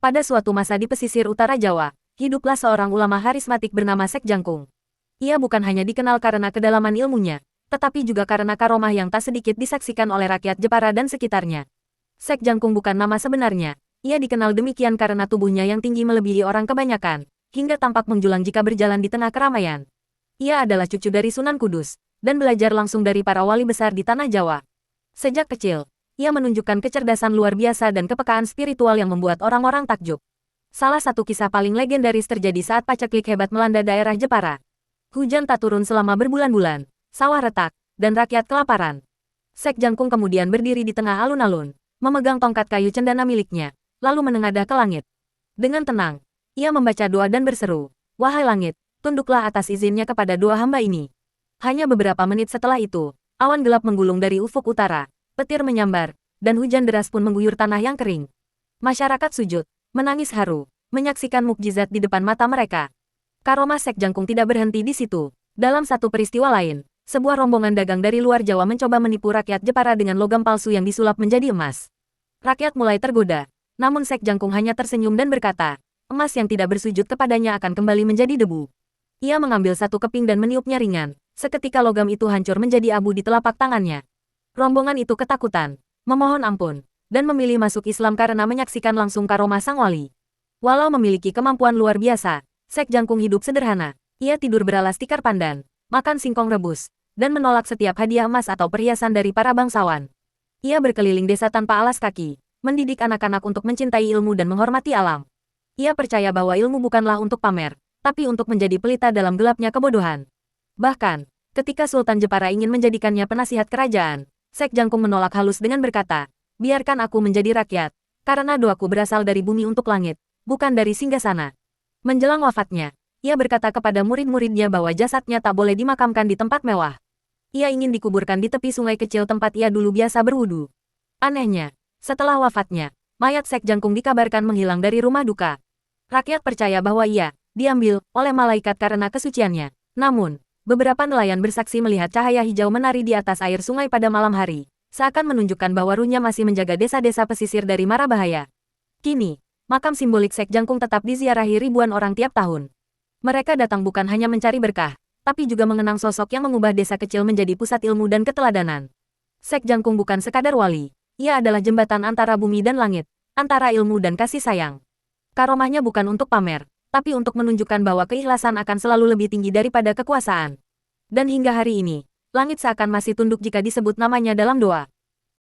Pada suatu masa di pesisir utara Jawa, hiduplah seorang ulama karismatik bernama Sek Jangkung. Ia bukan hanya dikenal karena kedalaman ilmunya, tetapi juga karena karomah yang tak sedikit disaksikan oleh rakyat Jepara dan sekitarnya. Sek Jangkung bukan nama sebenarnya, ia dikenal demikian karena tubuhnya yang tinggi melebihi orang kebanyakan, hingga tampak menjulang jika berjalan di tengah keramaian. Ia adalah cucu dari Sunan Kudus, dan belajar langsung dari para wali besar di tanah Jawa. Sejak kecil, ia menunjukkan kecerdasan luar biasa dan kepekaan spiritual yang membuat orang-orang takjub. Salah satu kisah paling legendaris terjadi saat paceklik hebat melanda daerah Jepara. Hujan tak turun selama berbulan-bulan, sawah retak, dan rakyat kelaparan. Sek Jangkung kemudian berdiri di tengah alun-alun, memegang tongkat kayu cendana miliknya, lalu menengadah ke langit. Dengan tenang, ia membaca doa dan berseru, "Wahai langit, tunduklah atas izinnya kepada dua hamba ini." Hanya beberapa menit setelah itu, awan gelap menggulung dari ufuk utara, petir menyambar, dan hujan deras pun mengguyur tanah yang kering. Masyarakat sujud, menangis haru, menyaksikan mukjizat di depan mata mereka. Karomah Sek Jangkung tidak berhenti di situ. Dalam satu peristiwa lain, sebuah rombongan dagang dari luar Jawa mencoba menipu rakyat Jepara dengan logam palsu yang disulap menjadi emas. Rakyat mulai tergoda, namun Sek Jangkung hanya tersenyum dan berkata, emas yang tidak bersujud kepadanya akan kembali menjadi debu. Ia mengambil satu keping dan meniupnya ringan, seketika logam itu hancur menjadi abu di telapak tangannya. Rombongan itu ketakutan, memohon ampun, dan memilih masuk Islam karena menyaksikan langsung karomah sang wali. Walau memiliki kemampuan luar biasa, Sek Jangkung hidup sederhana. Ia tidur beralas tikar pandan, makan singkong rebus, dan menolak setiap hadiah emas atau perhiasan dari para bangsawan. Ia berkeliling desa tanpa alas kaki, mendidik anak-anak untuk mencintai ilmu dan menghormati alam. Ia percaya bahwa ilmu bukanlah untuk pamer, tapi untuk menjadi pelita dalam gelapnya kebodohan. Bahkan, ketika Sultan Jepara ingin menjadikannya penasihat kerajaan, Sek Jangkung menolak halus dengan berkata, biarkan aku menjadi rakyat, karena doaku berasal dari bumi untuk langit, bukan dari singgasana. Menjelang wafatnya, ia berkata kepada murid-muridnya bahwa jasadnya tak boleh dimakamkan di tempat mewah. Ia ingin dikuburkan di tepi sungai kecil tempat ia dulu biasa berwudu. Anehnya, setelah wafatnya, mayat Sek Jangkung dikabarkan menghilang dari rumah duka. Rakyat percaya bahwa ia diambil oleh malaikat karena kesuciannya. Namun, beberapa nelayan bersaksi melihat cahaya hijau menari di atas air sungai pada malam hari, seakan menunjukkan bahwa ruhnya masih menjaga desa-desa pesisir dari mara bahaya. Kini, makam simbolik Sek Jangkung tetap diziarahi ribuan orang tiap tahun. Mereka datang bukan hanya mencari berkah, tapi juga mengenang sosok yang mengubah desa kecil menjadi pusat ilmu dan keteladanan. Sek Jangkung bukan sekadar wali, ia adalah jembatan antara bumi dan langit, antara ilmu dan kasih sayang. Karomahnya bukan untuk pamer, tapi untuk menunjukkan bahwa keikhlasan akan selalu lebih tinggi daripada kekuasaan. Dan hingga hari ini, langit seakan masih tunduk jika disebut namanya dalam doa.